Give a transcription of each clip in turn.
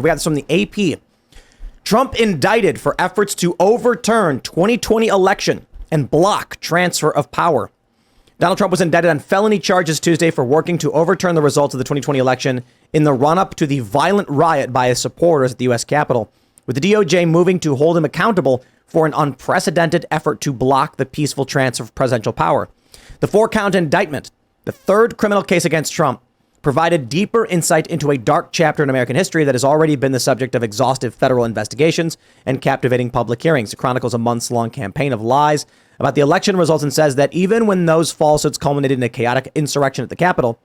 We got this from the AP. Trump indicted for efforts to overturn 2020 election and block transfer of power. Donald Trump was indicted on felony charges Tuesday for working to overturn the results of the 2020 election in the run-up to the violent riot by his supporters at the U.S. Capitol, with the DOJ moving to hold him accountable for an unprecedented effort to block the peaceful transfer of presidential power. The 4-count indictment, the third criminal case against Trump, provided deeper insight into a dark chapter in American history that has already been the subject of exhaustive federal investigations and captivating public hearings. It chronicles a months-long campaign of lies about the election results and says that even when those falsehoods culminated in a chaotic insurrection at the Capitol,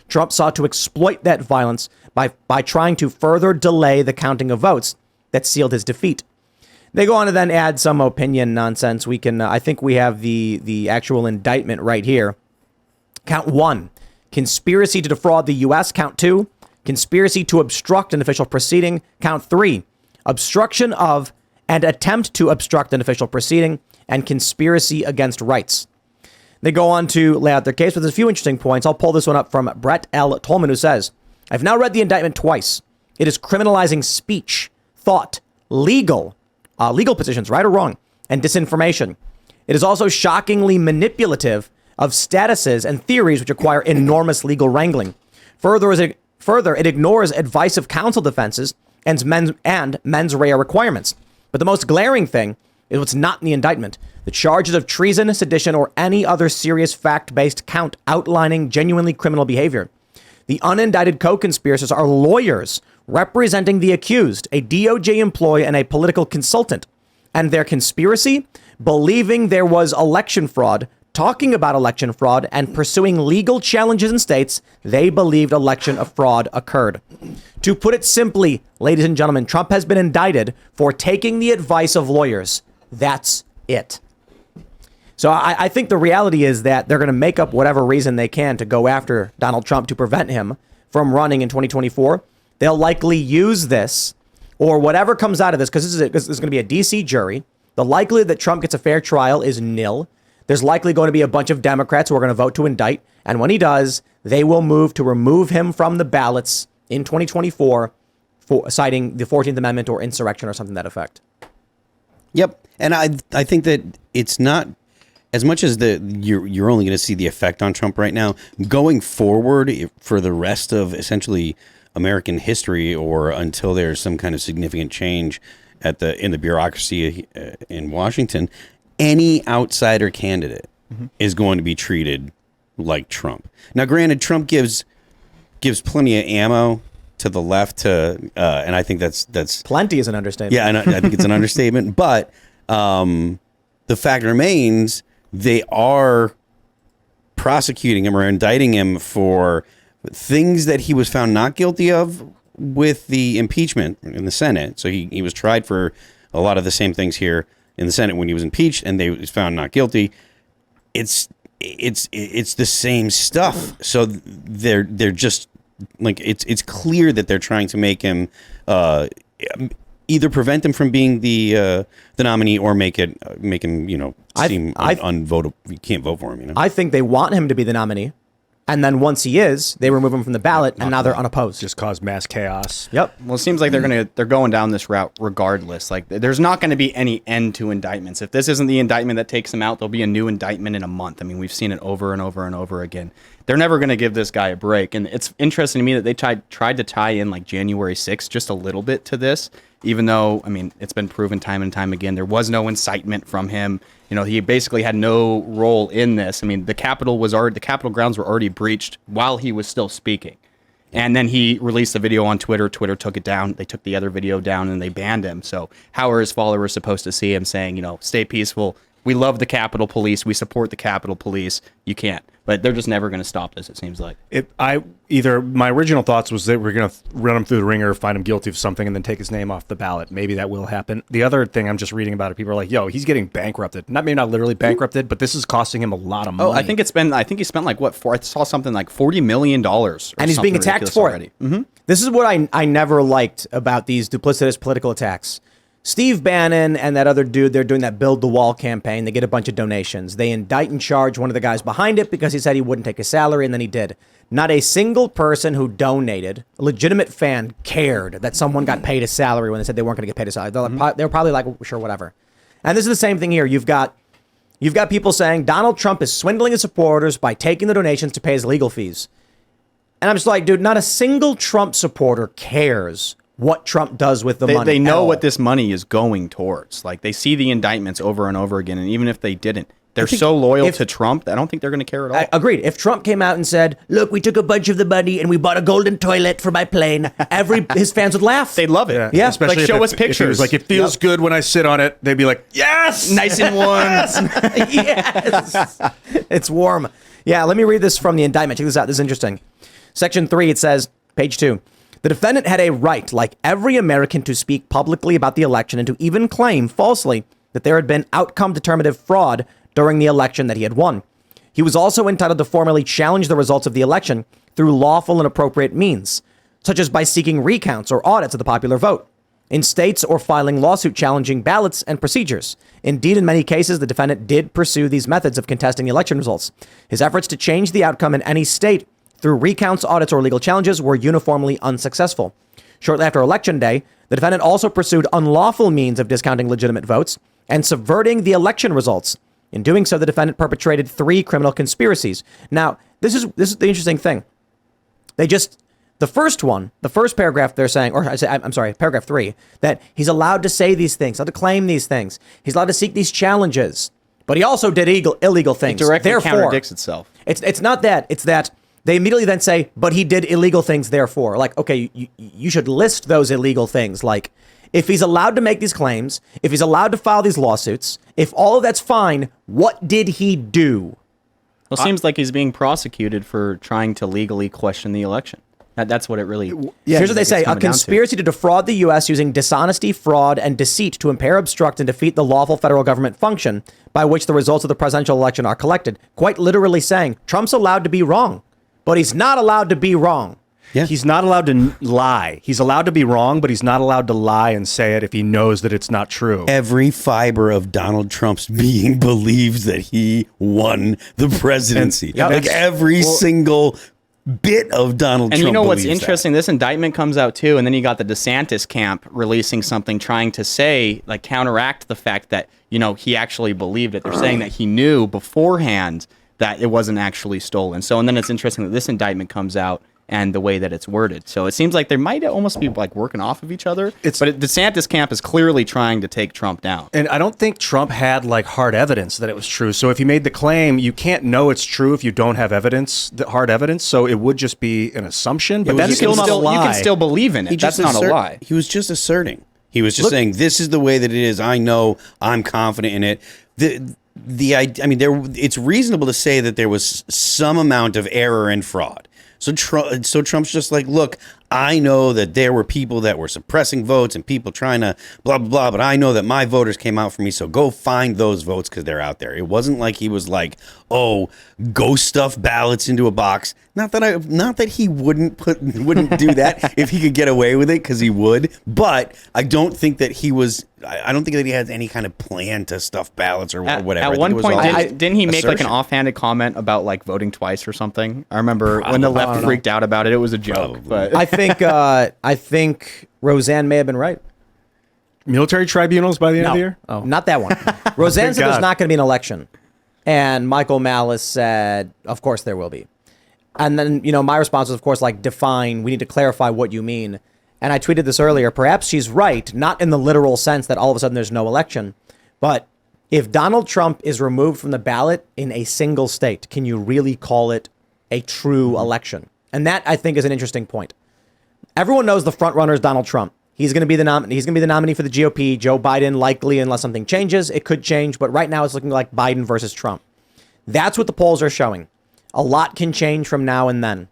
Trump sought to exploit that violence by trying to further delay the counting of votes that sealed his defeat. They go on to then add some opinion nonsense. We can, I think we have the actual indictment right here. Count 1. Conspiracy to defraud the U.S. Count 2, conspiracy to obstruct an official proceeding. Count 3, obstruction of and attempt to obstruct an official proceeding, and conspiracy against rights. They go on to lay out their case with a few interesting points. I'll pull this one up from Brett L. Tolman, who says, I've now read the indictment twice. It is criminalizing speech, thought, legal positions, right or wrong, and disinformation. It is also shockingly manipulative of statuses and theories which require enormous legal wrangling. Further, it ignores advice of counsel defenses and mens rea requirements. But the most glaring thing is what's not in the indictment. The charges of treason, sedition, or any other serious fact-based count outlining genuinely criminal behavior. The unindicted co-conspirators are lawyers representing the accused, a DOJ employee and a political consultant. And their conspiracy? Believing there was election fraud, talking about election fraud, and pursuing legal challenges in states they believed election fraud occurred. To put it simply, ladies and gentlemen, Trump has been indicted for taking the advice of lawyers. That's it. So I think the reality is that they're going to make up whatever reason they can to go after Donald Trump to prevent him from running in 2024. They'll likely use this or whatever comes out of this, because this is going to be a D.C. jury. The likelihood that Trump gets a fair trial is nil. There's likely going to be a bunch of Democrats who are going to vote to indict. And when he does, they will move to remove him from the ballots in 2024 for citing the 14th Amendment or insurrection or something to that effect. Yep. And I think that it's not as much as you're only going to see the effect on Trump right now. Going forward for the rest of essentially American history, or until there's some kind of significant change in the bureaucracy in Washington, any outsider candidate is going to be treated like Trump. Now, granted, Trump gives plenty of ammo to the left and I think that's plenty is an understatement. Yeah, and I think it's an understatement. But the fact remains, they are prosecuting him or indicting him for things that he was found not guilty of with the impeachment in the Senate. So he was tried for a lot of the same things here in the Senate when he was impeached, and they was found not guilty. It's the same stuff. So they're just like, it's clear that they're trying to make him either prevent him from being the nominee or make him seem unvotable. You can't vote for him. I think they want him to be the nominee. And then once he is, they remove him from the ballot, and now they're unopposed. Just cause mass chaos. Yep. Well, it seems like they're going down this route regardless. Like, there's not going to be any end to indictments. If this isn't the indictment that takes him out, there'll be a new indictment in a month. I mean, we've seen it over and over and over again. They're never going to give this guy a break. And it's interesting to me that they tried to tie in like January 6th just a little bit to this, even though, I mean, it's been proven time and time again, there was no incitement from him. He basically had no role in this. I mean, the Capitol grounds were already breached while he was still speaking. And then he released the video on Twitter. Twitter took it down. They took the other video down and they banned him. So how are his followers supposed to see him saying, stay peaceful? We love the Capitol Police. We support the Capitol Police. You can't. But they're just never going to stop this, it seems like. My original thoughts was that we're going to run him through the ringer, find him guilty of something, and then take his name off the ballot. Maybe that will happen. The other thing I'm just reading about it, people are like, he's getting bankrupted. Maybe not literally bankrupted, but this is costing him a lot of money. Oh, I think he spent like I saw something like $40 million. And he's being attacked for it. Mm-hmm. This is what I never liked about these duplicitous political attacks. Steve Bannon and that other dude, they're doing that Build the Wall campaign. They get a bunch of donations. They indict and charge one of the guys behind it because he said he wouldn't take a salary, and then he did. Not a single person who donated, a legitimate fan, cared that someone got paid a salary when they said they weren't going to get paid a salary. They were probably like, sure, whatever. And this is the same thing here. You've got people saying Donald Trump is swindling his supporters by taking the donations to pay his legal fees. And I'm just like, dude, not a single Trump supporter cares what Trump does with the money. They know what this money is going towards. Like, they see the indictments over and over again, and even if they didn't, they're so loyal to Trump, I don't think they're going to care at all. Agreed. If Trump came out and said, look, we took a bunch of the money and we bought a golden toilet for my plane, his fans would laugh. They'd love it. Yeah. Especially like, show us if he pictures. was like, it feels good when I sit on it. They'd be like, yes! Nice and warm. Yes. It's warm. Yeah, let me read this from the indictment. Check this out. This is interesting. Section 3, it says, page 2. The defendant had a right, like every American, to speak publicly about the election and to even claim falsely that there had been outcome determinative fraud during the election that he had won. He was also entitled to formally challenge the results of the election through lawful and appropriate means, such as by seeking recounts or audits of the popular vote, in states or filing lawsuit challenging ballots and procedures. Indeed, in many cases, the defendant did pursue these methods of contesting the election results. His efforts to change the outcome in any state through recounts, audits, or legal challenges were uniformly unsuccessful. Shortly after Election Day, the defendant also pursued unlawful means of discounting legitimate votes and subverting the election results. In doing so, the defendant perpetrated 3 criminal conspiracies. Now, this is the interesting thing. The first paragraph they're saying, paragraph 3, that he's allowed to say these things, allowed to claim these things. He's allowed to seek these challenges, but he also did illegal things. It directly Therefore, contradicts itself. It's not that. It's that they immediately then say, but he did illegal things, therefore. Like, okay, you should list those illegal things. Like, if he's allowed to make these claims, if he's allowed to file these lawsuits, if all of that's fine, what did he do? Well, it seems like he's being prosecuted for trying to legally question the election. That's what it really... Here's what they say. A conspiracy to defraud the U.S. using dishonesty, fraud, and deceit to impair, obstruct, and defeat the lawful federal government function by which the results of the presidential election are collected. Quite literally saying, Trump's allowed to be wrong, but he's not allowed to be wrong. Yeah. He's not allowed to lie. He's allowed to be wrong, but he's not allowed to lie and say it if he knows that it's not true. Every fiber of Donald Trump's being believes that he won the presidency. Like every single bit of Donald Trump. And you know what's believes interesting? This indictment comes out too, and then you got the DeSantis camp releasing something trying to say, like, counteract the fact that, you know, he actually believed it. They're saying that he knew beforehand that it wasn't actually stolen. So, and then it's interesting that this indictment comes out and the way that it's worded. So it seems like they might almost be like working off of each other. But DeSantis camp is clearly trying to take Trump down. And I don't think Trump had like hard evidence that it was true. So if he made the claim, you can't know it's true if you don't have evidence, hard evidence. So it would just be an assumption. But that's still not a lie. You can still believe in it. That's not a lie. He was just asserting. He was just saying, this is the way that it is. I know. I'm confident in it. It's reasonable to say that there was some amount of error and fraud. So Trump's just like, look, I know that there were people that were suppressing votes and people trying to blah, blah, blah, but I know that my voters came out for me, so go find those votes because they're out there. It wasn't like he was like, oh, go stuff ballots into a box. Not that he wouldn't do that if he could get away with it, because he would, but I don't think that he had any kind of plan to stuff ballots or whatever. At one point, didn't he make like an offhanded comment about like voting twice or something? I remember when the left freaked out about it. It was a joke. But I think Roseanne may have been right. Military tribunals by the end of the year? Oh, not that one. Roseanne said there's not going to be an election, and Michael Malice said, "Of course there will be." And then, my response was, of course, like, define. We need to clarify what you mean. And I tweeted this earlier. Perhaps she's right, not in the literal sense that all of a sudden there's no election, but if Donald Trump is removed from the ballot in a single state, can you really call it a true election? And that, I think, is an interesting point. Everyone knows the front runner is Donald Trump. He's going to be the nominee for the GOP. Joe Biden, likely, unless something changes. It could change, but right now it's looking like Biden versus Trump. That's what the polls are showing. A lot can change from now and then.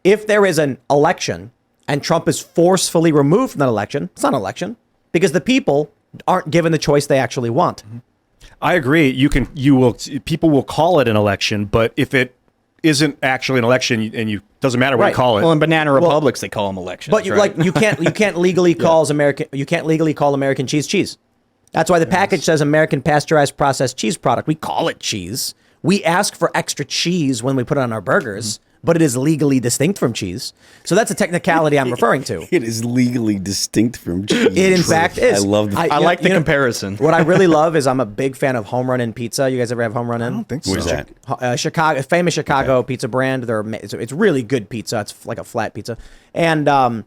If there is an election and Trump is forcefully removed from that election, it's not an election because the people aren't given the choice they actually want. I agree. People will call it an election, but if isn't actually an election, and you doesn't matter what you call it. Well, in banana republics, they call them elections. But you can't legally call American cheese cheese. That's why the package says American pasteurized processed cheese product. We call it cheese. We ask for extra cheese when we put it on our burgers, but it is legally distinct from cheese. So that's a technicality I'm referring to. It is legally distinct from cheese. It in fact is. I love I like the comparison. What I really love is I'm a big fan of Home Run Inn Pizza. You guys ever have Home Run Inn? I don't think so. Where's that? Chicago, famous Chicago pizza brand. It's really good pizza. It's like a flat pizza. And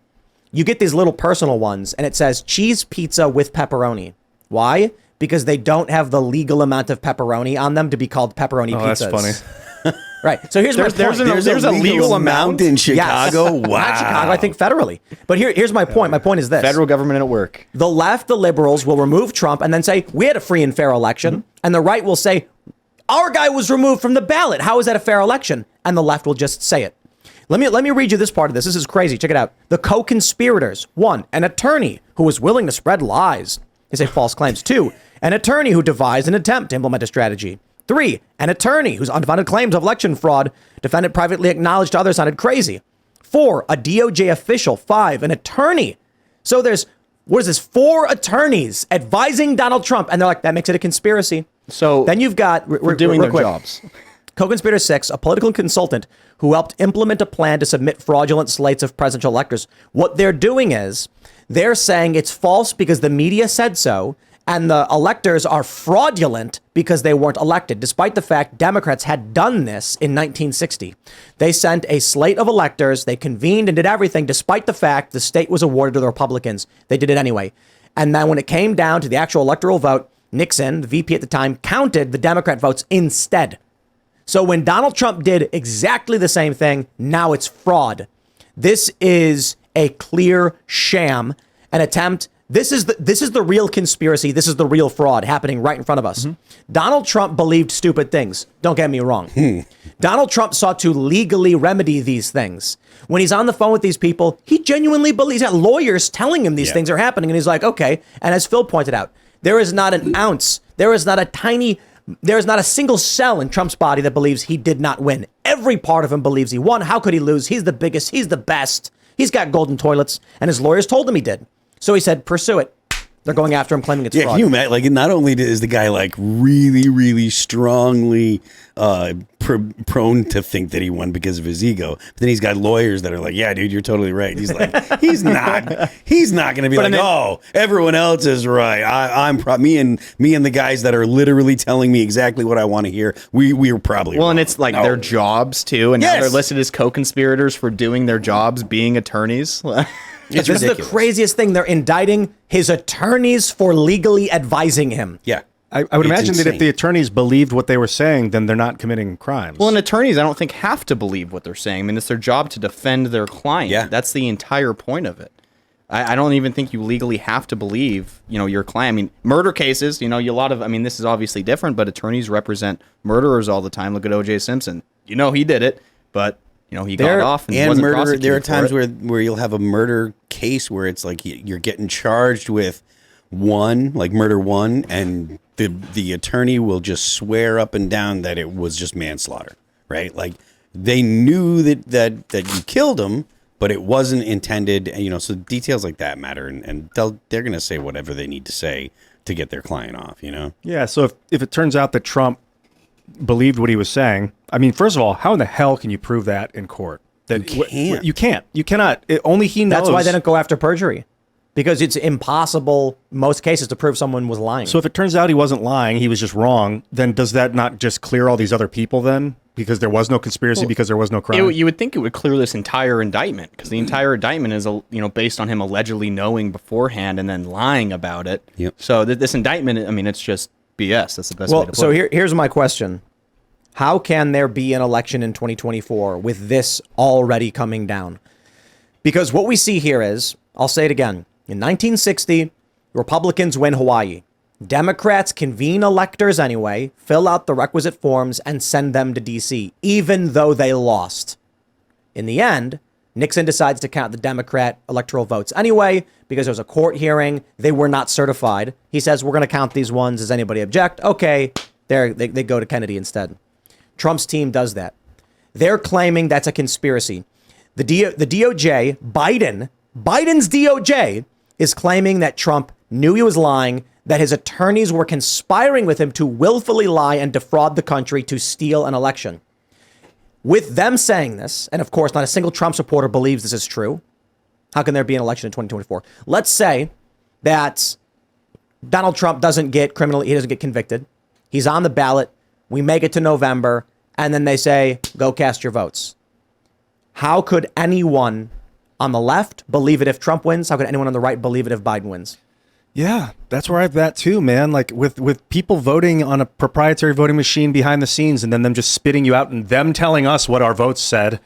you get these little personal ones, and it says cheese pizza with pepperoni. Why? Because they don't have the legal amount of pepperoni on them to be called pepperoni pizzas. That's funny. Right. So here's my point. There's a legal amount in Chicago. Yes. Wow. Not Chicago, I think federally. But here's my point. My point is this. Federal government at work. The left, the liberals, will remove Trump and then say, we had a free and fair election. And the right will say, our guy was removed from the ballot. How is that a fair election? And the left will just say it. Let me read you this part of this. This is crazy. Check it out. The co-conspirators. 1, an attorney who was willing to spread lies. They say false claims. 2, an attorney who devised an attempt to implement a strategy. 3, an attorney whose unfounded claims of election fraud, defendant privately acknowledged to others, sounded crazy. 4, a DOJ official. 5, an attorney. So there's, 4 attorneys advising Donald Trump. And they're like, that makes it a conspiracy. So then you've got, we're doing their jobs. Co-conspirator 6, a political consultant who helped implement a plan to submit fraudulent slates of presidential electors. What they're doing is they're saying it's false because the media said so, and the electors are fraudulent because they weren't elected, despite the fact Democrats had done this in 1960. They sent a slate of electors, they convened and did everything, despite the fact the state was awarded to the Republicans. They did it anyway. And then when it came down to the actual electoral vote, Nixon, the VP at the time, counted the Democrat votes instead. So when Donald Trump did exactly the same thing, now it's fraud. This is a clear sham, an attempt. This is the real conspiracy. This is the real fraud happening right in front of us. Donald Trump believed stupid things. Don't get me wrong. Donald Trump sought to legally remedy these things. When he's on the phone with these people, he genuinely believes. He's got lawyers telling him these things are happening. And he's like, okay. And as Phil pointed out, there is not an ounce. There is not a single cell in Trump's body that believes he did not win. Every part of him believes he won. How could he lose? He's the biggest. He's the best. He's got golden toilets. And his lawyers told him he did. So he said, pursue it. They're going after him, claiming it's fraud. Can you imagine? Like, not only is the guy like really, really strongly prone to think that he won because of his ego, but then he's got lawyers that are like, "Yeah, dude, you're totally right." He's like, he's not going to be like, "Oh, everyone else is right." Me and the guys that are literally telling me exactly what I want to hear. We are probably wrong. And it's like their jobs too, and now they're listed as co-conspirators for doing their jobs, being attorneys. This is the craziest thing. They're indicting his attorneys for legally advising him. Yeah. I would imagine that if the attorneys believed what they were saying, then they're not committing crimes. Well, and attorneys, I don't think, have to believe what they're saying. I mean, it's their job to defend their client. Yeah. That's the entire point of it. I don't even think you legally have to believe, your client. I mean, murder cases, this is obviously different, but attorneys represent murderers all the time. Look at O.J. Simpson. He did it, but... he got off and wasn't murder. prosecuted. There are times for it. where you'll have a murder case where it's like you're getting charged with murder one, and the attorney will just swear up and down that it was just manslaughter, right? Like they knew that you killed him, but it wasn't intended. So details like that matter, and they're going to say whatever they need to say to get their client off. Yeah. So if it turns out that Trump believed what he was saying, I mean, first of all, how in the hell can you prove that in court? That you can't. You can't. You cannot. Only he knows. That's why they don't go after perjury. Because it's impossible, most cases, to prove someone was lying. So if it turns out he wasn't lying, he was just wrong, then does that not just clear all these other people then? Because there was no conspiracy, because there was no crime? You would think it would clear this entire indictment, because the entire indictment is based on him allegedly knowing beforehand and then lying about it. Yep. So this indictment, it's just BS. That's the best way to put it. So here's my question. How can there be an election in 2024 with this already coming down? Because what we see here is, I'll say it again, in 1960, Republicans win Hawaii. Democrats convene electors anyway, fill out the requisite forms, and send them to D.C., even though they lost. In the end, Nixon decides to count the Democrat electoral votes anyway, because there was a court hearing. They were not certified. He says, we're going to count these ones. Does anybody object? Okay, they go to Kennedy instead. Trump's team does that. They're claiming that's a conspiracy. The DOJ, Biden's DOJ is claiming that Trump knew he was lying, that his attorneys were conspiring with him to willfully lie and defraud the country to steal an election. With them saying this, and of course, not a single Trump supporter believes this is true. How can there be an election in 2024? Let's say that Donald Trump doesn't get convicted. He's on the ballot. We make it to November, and then they say, go cast your votes. How could anyone on the left believe it if Trump wins? How could anyone on the right believe it if Biden wins? Yeah, that's where I've at too, man. Like with people voting on a proprietary voting machine behind the scenes and then them just spitting you out and them telling us what our votes said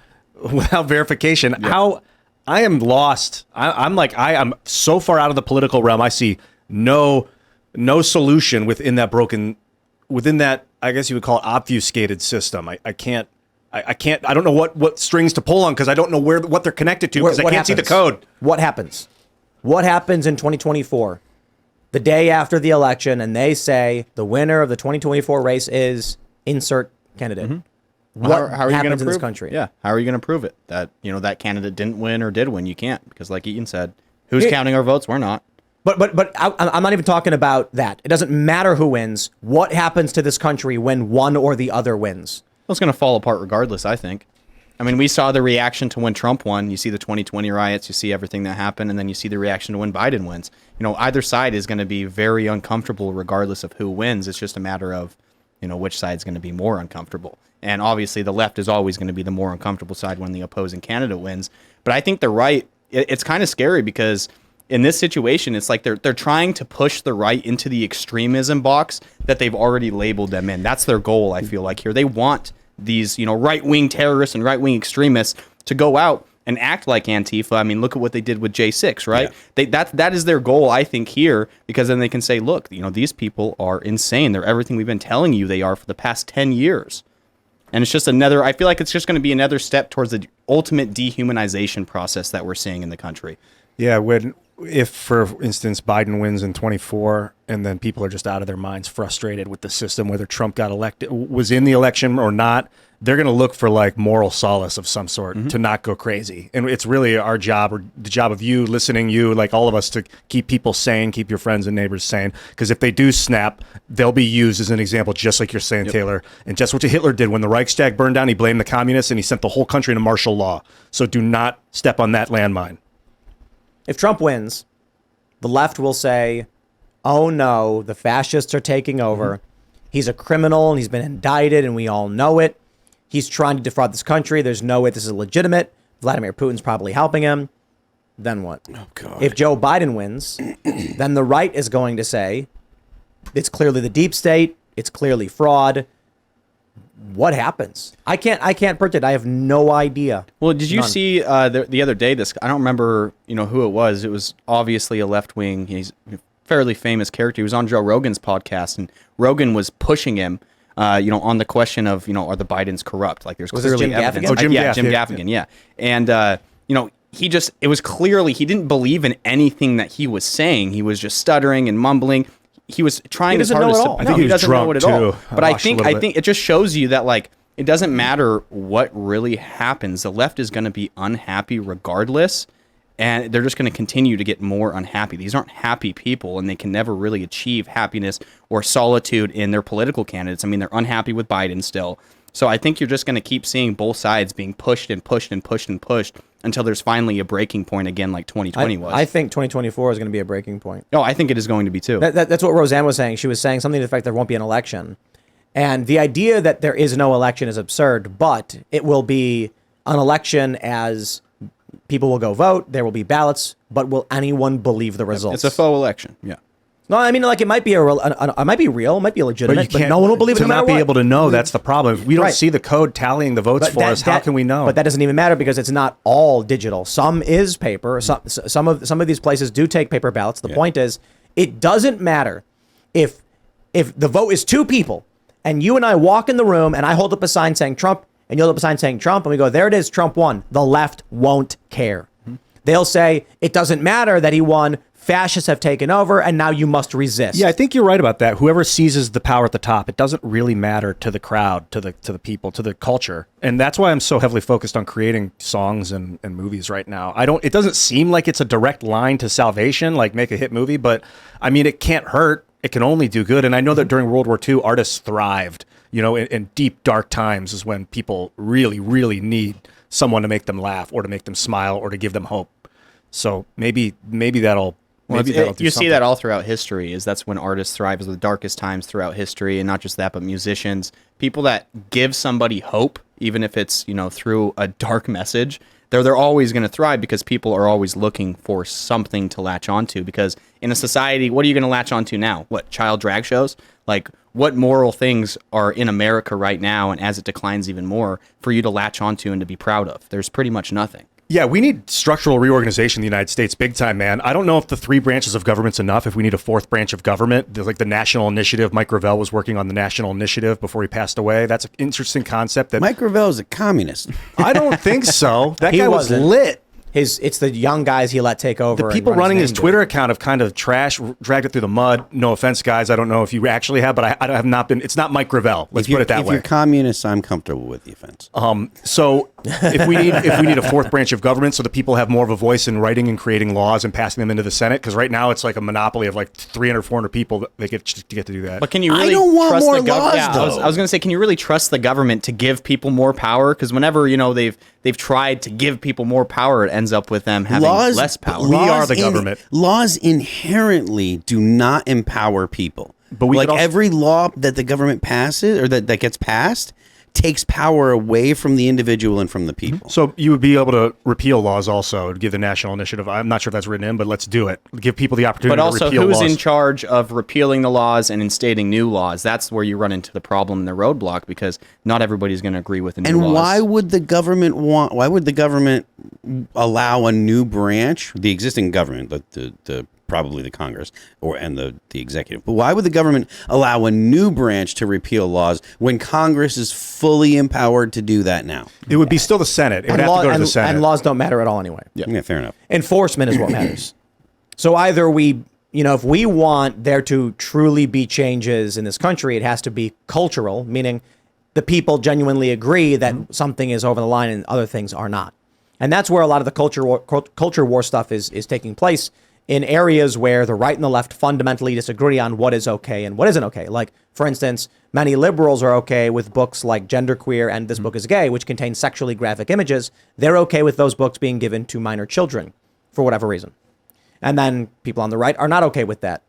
without verification. Yeah. How I am lost. I am so far out of the political realm. I see no solution within that, I guess you would call it obfuscated system. I don't know what strings to pull on because I don't know what they're connected to because I can't see the code. What happens? What happens in 2024? The day after the election, and they say the winner of the 2024 race is insert candidate. Mm-hmm. What how are you happens in this country? Yeah, how are you going to prove it that that candidate didn't win or did win? You can't, because like Eaton said, who's counting our votes? We're not. But I'm not even talking about that. It doesn't matter who wins. What happens to this country when one or the other wins? Well, it's going to fall apart regardless, I think. I mean, we saw the reaction to when Trump won. You see the 2020 riots, you see everything that happened, and then you see the reaction to when Biden wins. Either side is going to be very uncomfortable regardless of who wins. It's just a matter of, which side's going to be more uncomfortable. And obviously the left is always going to be the more uncomfortable side when the opposing candidate wins. But I think the right, it's kind of scary because in this situation, it's like they're trying to push the right into the extremism box that they've already labeled them in. That's their goal, I feel like, here. They want these, right-wing terrorists and right-wing extremists to go out and act like Antifa. I mean, look at what they did with J6, right? Yeah. That is their goal, I think, here, because then they can say, look, these people are insane. They're everything we've been telling you they are for the past 10 years. And it's just I feel like it's just going to be another step towards the ultimate dehumanization process that we're seeing in the country. Yeah, if, for instance, Biden wins in 24 and then people are just out of their minds frustrated with the system, whether Trump was in the election or not, they're going to look for like moral solace of some sort to not go crazy. And it's really our job, or the job of you listening, like all of us, to keep people sane, keep your friends and neighbors sane. Because if they do snap, they'll be used as an example, just like you're saying, yep. Taylor. And just what Hitler did when the Reichstag burned down, he blamed the communists and he sent the whole country into martial law. So do not step on that landmine. If Trump wins, the left will say, oh no, the fascists are taking over. He's a criminal and he's been indicted and we all know it. He's trying to defraud this country. There's no way this is legitimate. Vladimir Putin's probably helping him. Then what? Oh, God. If Joe Biden wins, then the right is going to say, it's clearly the deep state. It's clearly fraud. What happens? I can't predict. I have no idea. Well, did you see the other day? I don't remember who it was. It was obviously a left wing. He's a fairly famous character. He was on Joe Rogan's podcast, and Rogan was pushing him, on the question of are the Bidens corrupt? Like there's clearly Jim evidence. Gaffigan? Jim Gaffigan. Yeah, and it was clearly he didn't believe in anything that he was saying. He was just stuttering and mumbling. He was trying his hardest. I think he doesn't know it at all. But I think it just shows you that like it doesn't matter what really happens. The left is going to be unhappy regardless, and they're just going to continue to get more unhappy. These aren't happy people, and they can never really achieve happiness or solitude in their political candidates. I mean, they're unhappy with Biden still. So I think you're just going to keep seeing both sides being pushed and pushed and pushed and pushed until there's finally a breaking point again, like 2020 was. I think 2024 is going to be a breaking point. Oh, I think it is going to be too. That's what Roseanne was saying. She was saying something to the effect there won't be an election. And the idea that there is no election is absurd, but it will be an election as people will go vote, there will be ballots, but will anyone believe the results? It's a faux election, yeah. No, I mean, like it might be it might be real, it might be legitimate, but no one will believe it. To no matter not be what. able to know, that's the problem. If we don't see the code tallying the votes for us, how can we know? But that doesn't even matter because it's not all digital. Some is paper. Some of these places do take paper ballots. The point is, it doesn't matter if the vote is two people and you and I walk in the room and I hold up a sign saying Trump and you hold up a sign saying Trump and we go, there it is, Trump won. The left won't care. They'll say it doesn't matter that he won. Fascists have taken over, and now you must resist. Yeah, I think you're right about that. Whoever seizes the power at the top, it doesn't really matter to the crowd, to the people, to the culture. And that's why I'm so heavily focused on creating songs and movies right now. It doesn't seem like it's a direct line to salvation, like make a hit movie, but I mean, it can't hurt. It can only do good. And I know that during World War II, artists thrived. In deep, dark times is when people really, really need someone to make them laugh or to make them smile or to give them hope. So maybe that'll do you see something. that all throughout history. That's when artists thrive, is the darkest times throughout history, and not just that, but musicians, people that give somebody hope, even if it's through a dark message. They're always going to thrive because people are always looking for something to latch onto. Because in a society, what are you going to latch onto now? What, child drag shows? Like, what moral things are in America right now, and as it declines even more, for you to latch onto and to be proud of? There's pretty much nothing. Yeah, we need structural reorganization in the United States big time, man. I don't know if the 3 branches of government's enough, if we need a 4th branch of government. There's like the National Initiative. Mike Gravel was working on the National Initiative before he passed away. That's an interesting concept. Mike Gravel is a communist. I don't think so. That He guy was wasn't. lit. It's the young guys he let take over. The and people run running his name Twitter account have kind of dragged it through the mud. No offense, guys. I don't know if you actually have, but I have not been. It's not Mike Gravel. Let's put it that If way. you're communist, I'm comfortable with the offense. So if we need a 4th branch of government so that people have more of a voice in writing and creating laws and passing them into the Senate, because right now it's like a monopoly of like 300, 400 people that they get to do that. But can you really I don't want trust more the government? laws, Yeah, though. I was going to say, can you really trust the government to give people more power? Because whenever they've tried to give people more power, it ends up with them having less power. We are the government. Laws inherently do not empower people. But we like could also- every law that the government passes or that gets passed takes power away from the individual and from the people. So you would be able to repeal laws also to give the National Initiative. I'm not sure if that's written in, but let's do it. Give people the opportunity But to also, repeal who's laws. in charge of repealing the laws and instating new laws? That's where you run into the problem and the roadblock, because not everybody's going to agree with the new laws. And why would the government allow a new branch, the existing government, the probably the Congress and the executive, but why would the government allow a new branch to repeal laws when Congress is fully empowered to do that now? It would be still the Senate. It would and, have to go to the Senate. and laws don't matter at all anyway. Yeah, fair enough. Enforcement is what matters. So either if we want there to truly be changes in this country, it has to be cultural, meaning the people genuinely agree that something is over the line and other things are not. And that's where a lot of the culture war stuff is taking place, in areas where the right and the left fundamentally disagree on what is okay and what isn't okay. Like, for instance, many liberals are okay with books like Genderqueer and This Book is Gay, which contain sexually graphic images. They're okay with those books being given to minor children for whatever reason. And then people on the right are not okay with that.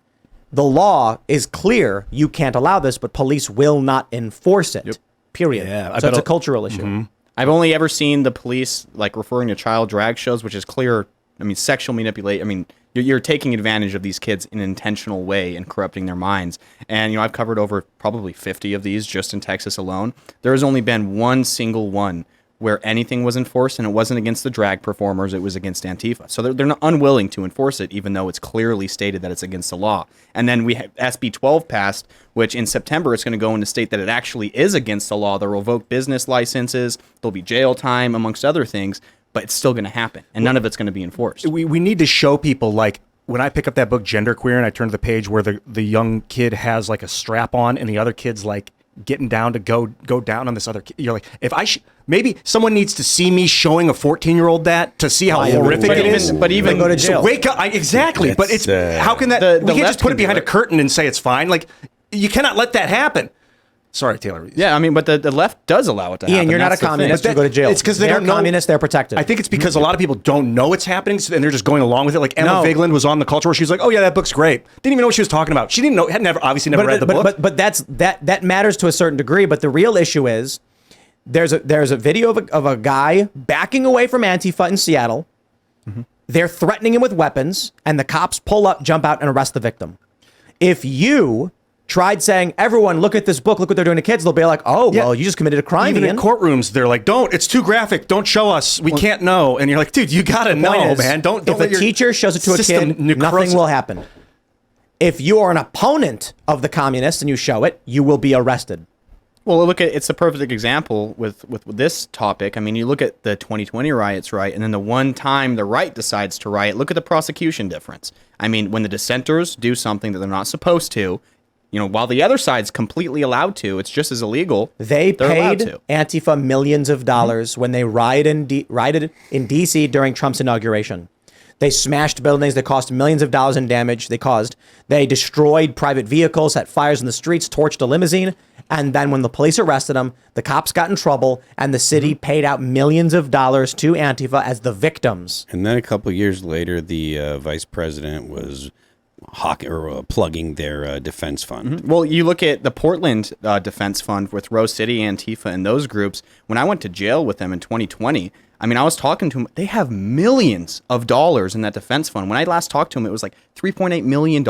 The law is clear. You can't allow this, but police will not enforce it. Yep. Period. Yeah, so it's a cultural issue. Mm-hmm. I've only ever seen the police referring to child drag shows, which is clear. I mean, sexual manipulation. I mean, you're taking advantage of these kids in an intentional way and corrupting their minds. And, I've covered over probably 50 of these just in Texas alone. There has only been one single one where anything was enforced, and it wasn't against the drag performers, it was against Antifa. So they're not unwilling to enforce it, even though it's clearly stated that it's against the law. And then we have SB 12 passed, which in September it's going to go into state that it actually is against the law. They'll revoke business licenses, there'll be jail time, amongst other things, but it's still going to happen, and none of it's going to be enforced. We need to show people, like, when I pick up that book Genderqueer and I turn to the page where the young kid has like a strap on and the other kid's like getting down to go down on this other kid, you're like, if maybe someone needs to see me showing a 14-year-old that to see how horrific it is. But even go to jail. So wake up. Exactly. But it's how can that? The We can't left just put can it behind do a curtain and say it's fine. Like, you cannot let that happen. Sorry, Taylor. Yeah, I mean, but the left does allow it to happen. Ian, you're not a That's the thing. communist. You go to jail. It's because they're don't know. communists. They're protected. I think it's because a lot of people don't know it's happening, and they're just going along with it. Like Emma No. Vigeland was on the culture where she was like, "Oh yeah, that book's great." Didn't even know what she was talking about. She didn't know. Had obviously never read the book. But that matters to a certain degree. But the real issue is there's a video of a guy backing away from Antifa in Seattle. Mm-hmm. They're threatening him with weapons, and the cops pull up, jump out, and arrest the victim. If you tried saying, everyone, look at this book, look what they're doing to kids, they'll be like, oh, Yeah. well, you just committed a crime, Even Ian. in courtrooms, they're like, it's too graphic. Don't show us. We can't know. And you're like, dude, you gotta know, Point is, man. Don't if let a your teacher shows it to a system kid, necrose nothing it. will happen. If you are an opponent of the communists and you show it, you will be arrested. Well, look at it's a perfect example with this topic. I mean, you look at the 2020 riots, right? And then the one time the right decides to riot, look at the prosecution difference. I mean, when the dissenters do something that they're not supposed to, while the other side's completely allowed to, it's just as illegal. They allowed paid to. Antifa millions of dollars when they rioted in D.C. during Trump's inauguration. They smashed buildings that cost millions of dollars in damage. They destroyed private vehicles, set fires in the streets, torched a limousine. And then when the police arrested them, the cops got in trouble and the city paid out millions of dollars to Antifa as the victims. And then a couple of years later, the vice president was plugging their defense fund. Well, you look at the Portland Defense Fund with Rose City, Antifa, and those groups. When I went to jail with them in 2020, I mean, I was talking to them. They have millions of dollars in that defense fund. When I last talked to them, it was like $3.8 million.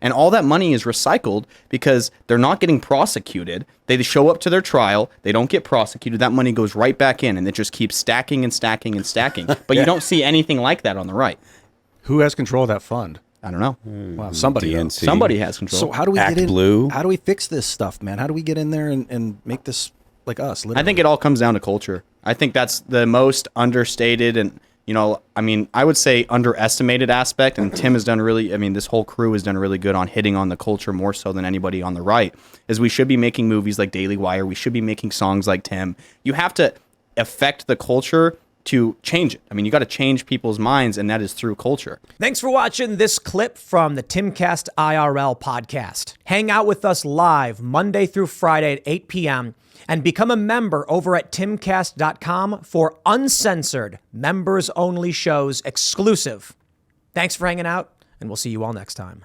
And all that money is recycled because they're not getting prosecuted. They show up to their trial. They don't get prosecuted. That money goes right back in, and it just keeps stacking and stacking and stacking. But you don't see anything like that on the right. Who has control of that fund? I don't know. Wow, somebody DNC. does. Somebody has control. So how do we Act get in? Blue. How do we fix this stuff, man? How do we get in there and make this like us? Literally? I think it all comes down to culture. I think that's the most understated and, I would say underestimated aspect. And Tim has done this whole crew has done really good on hitting on the culture more so than anybody on the right. Is we should be making movies like Daily Wire. We should be making songs like Tim. You have to affect the culture to change it. I mean, you got to change people's minds, and that is through culture. Thanks for watching this clip from the Timcast IRL podcast. Hang out with us live Monday through Friday at 8 p.m. and become a member over at timcast.com for uncensored, members-only shows exclusive. Thanks for hanging out, and we'll see you all next time.